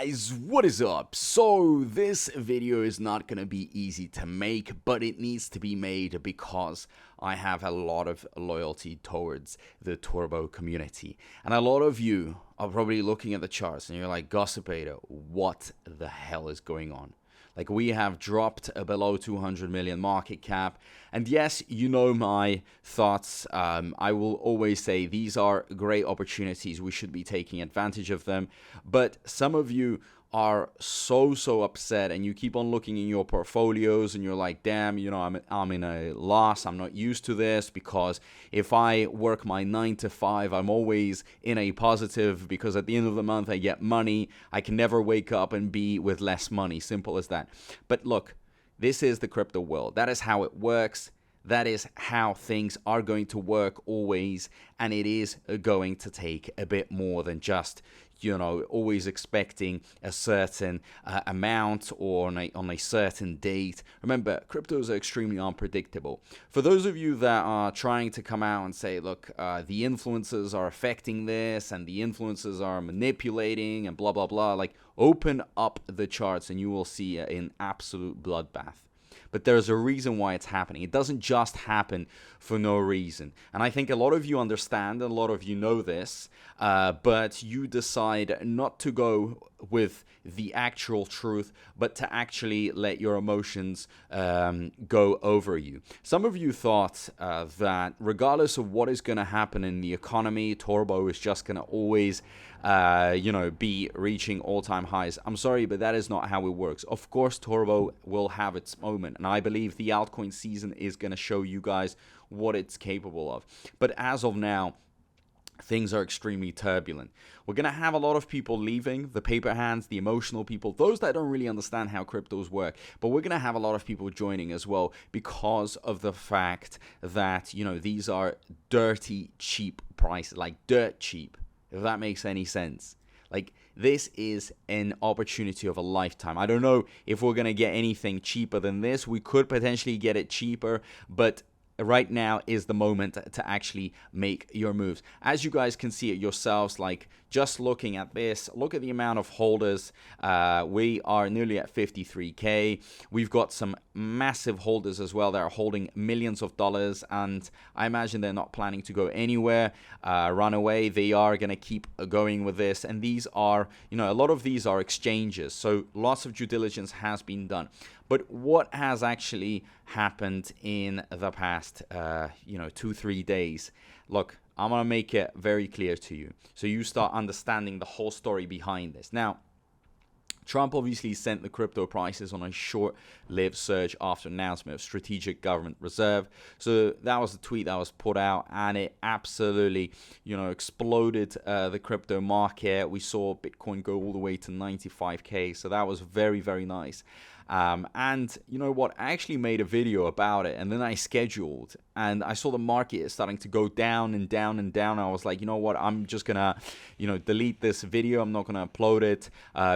guys, what is up? So this video is not gonna be easy to make, but it needs to be made because I have a lot of loyalty towards the Turbo community. And a lot of you are probably looking at the charts and you're like, Gossipator, what the hell is going on? Like, we have dropped below 200 million market cap. And yes, you know my thoughts. I will always say these are great opportunities. We should be taking advantage of them. But some of you are so upset and you keep on looking in your portfolios and you're like, damn, you know, I'm in a loss. I'm not used to this because if I work my 9 to 5, I'm always in a positive because at the end of the month I get money. I can never wake up and be with less money. Simple as that. But look, this is the crypto world. That is how it works. That is how things are going to work always, and it is going to take a bit more than just, you know, always expecting a certain amount or on a certain date. Remember, cryptos are extremely unpredictable. For those of you that are trying to come out and say, look, the influencers are affecting this and the influencers are manipulating and blah, blah, blah, like, open up the charts and you will see an absolute bloodbath. But there's a reason why it's happening. It doesn't just happen for no reason. And I think a lot of you understand, and a lot of you know this, but you decide not to go with the actual truth, but to actually let your emotions go over you. Some of you thought that regardless of what is going to happen in the economy, Turbo is just going to always be reaching all-time highs. I'm sorry, but that is not how it works. Of course, Turbo will have its moment, and I believe the altcoin season is going to show you guys what it's capable of. But as of now, things are extremely turbulent. We're going to have a lot of people leaving, the paper hands, the emotional people, those that don't really understand how cryptos work. But we're going to have a lot of people joining as well because of the fact that, you know, these are dirty, cheap prices, like dirt cheap, if that makes any sense. Like, this is an opportunity of a lifetime. I don't know if we're going to get anything cheaper than this. We could potentially get it cheaper, but right now is the moment to actually make your moves. As you guys can see it yourselves, like, just looking at this, look at the amount of holders. We are nearly at 53K. We've got some massive holders as well that are holding millions of dollars, and I imagine they're not planning to go anywhere, run away. They are going to keep going with this, and these are, you know, a lot of these are exchanges, so lots of due diligence has been done. But what has actually happened in the past, 2-3 days? Look, I'm going to make it very clear to you so you start understanding the whole story behind this. Now, Trump obviously sent the crypto prices on a short-lived surge after announcement of strategic government reserve. So that was the tweet that was put out, and it absolutely, exploded the crypto market. We saw Bitcoin go all the way to 95K. So that was very, very nice. And you know what? I actually made a video about it, and then I scheduled, and I saw the market starting to go down and down and down. I was like, you know what? I'm just gonna, delete this video. I'm not gonna upload it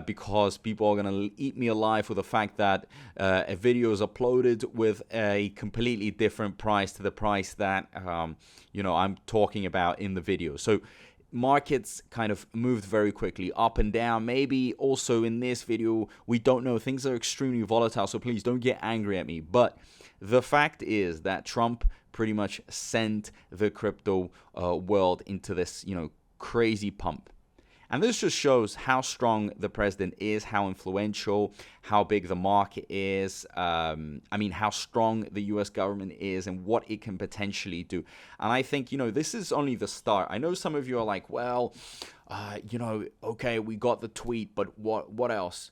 because people are gonna eat me alive with the fact that a video is uploaded with a completely different price to the price that I'm talking about in the video. So markets kind of moved very quickly up and down. Maybe also in this video, we don't know. Things are extremely volatile, so please don't get angry at me. But the fact is that Trump pretty much sent the crypto world into this, crazy pump. And this just shows how strong the president is, how influential, how big the market is, how strong the U.S. government is and what it can potentially do. And I think, this is only the start. I know some of you are like, well, okay, we got the tweet, but what else?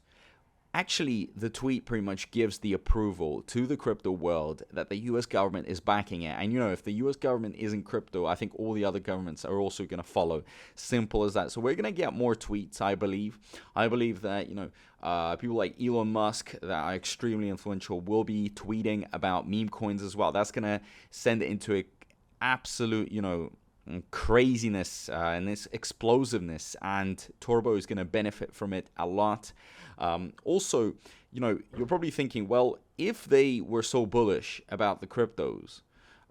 Actually, the tweet pretty much gives the approval to the crypto world that the U.S. government is backing it. And, if the U.S. government isn't crypto, I think all the other governments are also going to follow. Simple as that. So we're going to get more tweets, I believe. I believe that, people like Elon Musk that are extremely influential will be tweeting about meme coins as well. That's going to send it into a absolute, craziness and this explosiveness, and Turbo is going to benefit from it a lot. Also, you're probably thinking, well, if they were so bullish about the cryptos,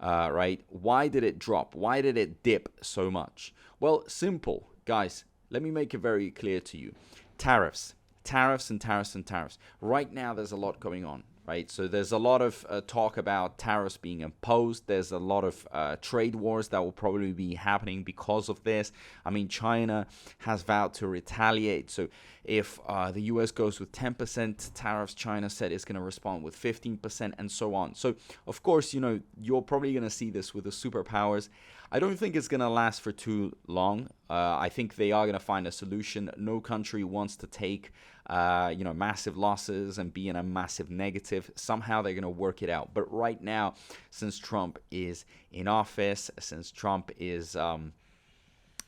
right, why did it drop? Why did it dip so much? Well, simple, guys. Let me make it very clear to you. Tariffs. tariffs and tariffs and tariffs. Right now, there's a lot going on, right? So there's a lot of talk about tariffs being imposed. There's a lot of trade wars that will probably be happening because of this. I mean, China has vowed to retaliate. So if the US goes with 10% tariffs, China said it's going to respond with 15% and so on. So, of course, you're probably going to see this with the superpowers. I don't think it's going to last for too long. I think they are going to find a solution. No country wants to take massive losses and be in a massive negative. Somehow they're going to work it out. But right now, since Trump is in office, since Trump is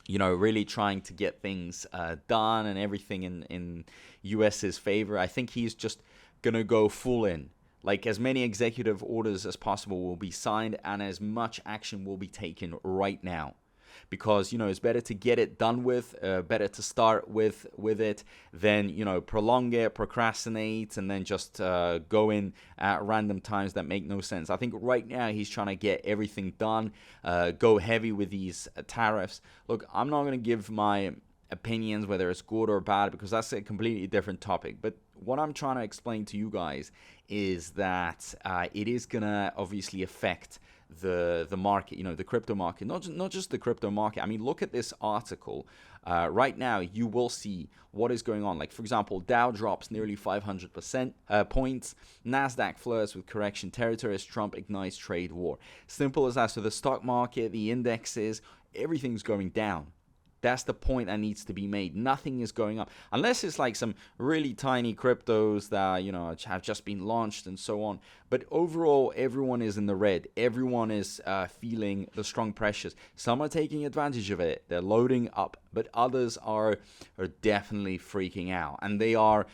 really trying to get things done and everything in US's favor, I think he's just going to go full in. Like, as many executive orders as possible will be signed and as much action will be taken right now. Because, it's better to get it done with, better to start with it than, prolong it, procrastinate, and then just go in at random times that make no sense. I think right now he's trying to get everything done, go heavy with these tariffs. Look, I'm not going to give my opinions whether it's good or bad because that's a completely different topic. But what I'm trying to explain to you guys is that it is going to obviously affect the market, the crypto market, not just the crypto market. I mean, look at this article. Right now, you will see what is going on. Like, for example, Dow drops nearly 500% points. NASDAQ flirts with correction territory as Trump ignites trade war. Simple as that. So the stock market, the indexes, everything's going down. That's the point that needs to be made. Nothing is going up. Unless it's like some really tiny cryptos that, have just been launched and so on. But overall, everyone is in the red. Everyone is feeling the strong pressures. Some are taking advantage of it. They're loading up. But others are definitely freaking out. And they are,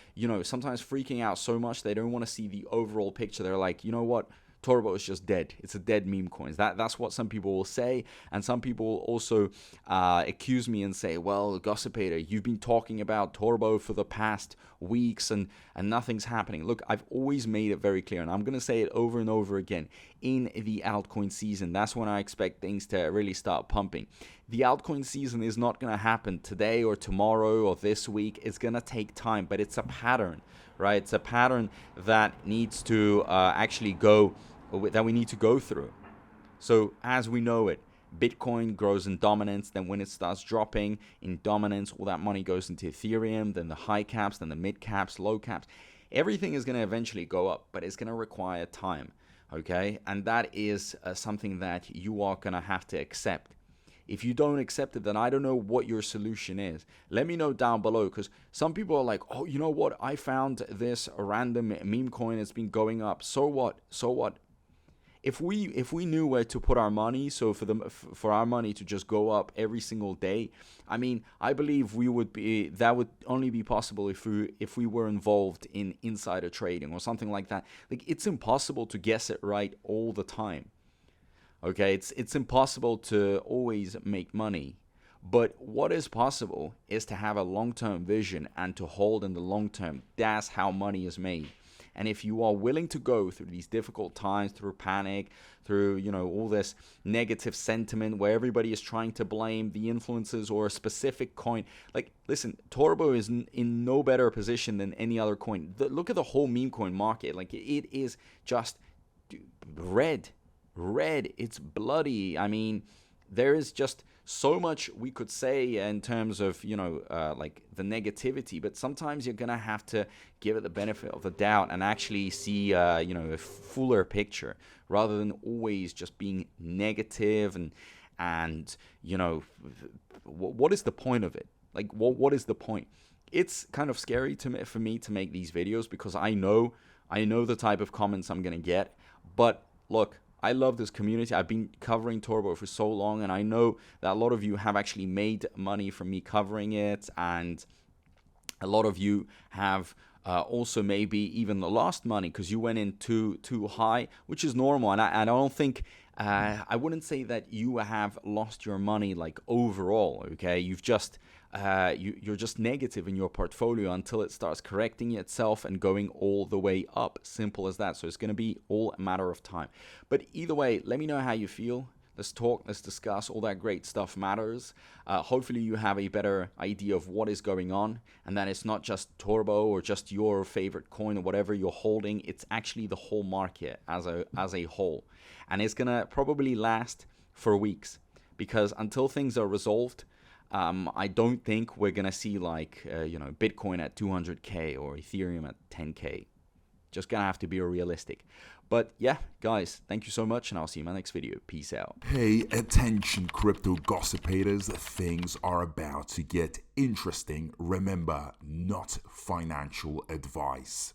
sometimes freaking out so much they don't want to see the overall picture. They're like, you know what? Torbo is just dead. It's a dead meme coin. That's what some people will say. And some people will also accuse me and say, well, Gossipator, you've been talking about Torbo for the past weeks and nothing's happening. Look, I've always made it very clear, and I'm going to say it over and over again. In the altcoin season, that's when I expect things to really start pumping. The altcoin season is not going to happen today or tomorrow or this week. It's going to take time, but it's a pattern, right? It's a pattern that needs to that we need to go through. So as we know it, Bitcoin grows in dominance, then when it starts dropping in dominance, all that money goes into Ethereum, then the high caps, then the mid caps, low caps. Everything is going to eventually go up, but it's going to require time, okay? And that is something that you are going to have to accept. If you don't accept it, then I don't know what your solution is. Let me know down below, because some people are like, oh, you know what? I found this random meme coin. It's been going up. So what? So what? If we knew where to put our money, so for our money to just go up every single day, I mean, I believe that would only be possible if we were involved in insider trading or something like that. Like, it's impossible to guess it right all the time. Okay, it's impossible to always make money. But what is possible is to have a long-term vision and to hold in the long term. That's how money is made. And if you are willing to go through these difficult times, through panic, through, all this negative sentiment where everybody is trying to blame the influences or a specific coin. Like, listen, Torbo is in no better position than any other coin. Look at the whole meme coin market. Like, it is just red. It's bloody. I mean, there is just so much we could say in terms of, like the negativity, but sometimes you're going to have to give it the benefit of the doubt and actually see, a fuller picture rather than always just being negative and what is the point of it? Like, what is the point? It's kind of scary for me to make these videos because I know the type of comments I'm going to get, but look, I love this community. I've been covering Torbo for so long, and I know that a lot of you have actually made money from me covering it, and a lot of you have also maybe even lost money because you went in too high, which is normal. And I don't think I wouldn't say that you have lost your money like overall. Okay, you've just you're just negative in your portfolio until it starts correcting itself and going all the way up. Simple as that. So it's going to be all a matter of time. But either way, let me know how you feel. let's talk, let's discuss. All that great stuff matters. Hopefully you have a better idea of what is going on, and that it's not just Turbo or just your favorite coin or whatever you're holding. It's actually the whole market as a whole, and it's gonna probably last for weeks, because until things are resolved, I don't think we're gonna see like Bitcoin at 200k or Ethereum at 10k. Just gonna have to be realistic. But yeah, guys, thank you so much, and I'll see you in my next video. Peace out. Pay attention, crypto gossipators. Things are about to get interesting. Remember, not financial advice.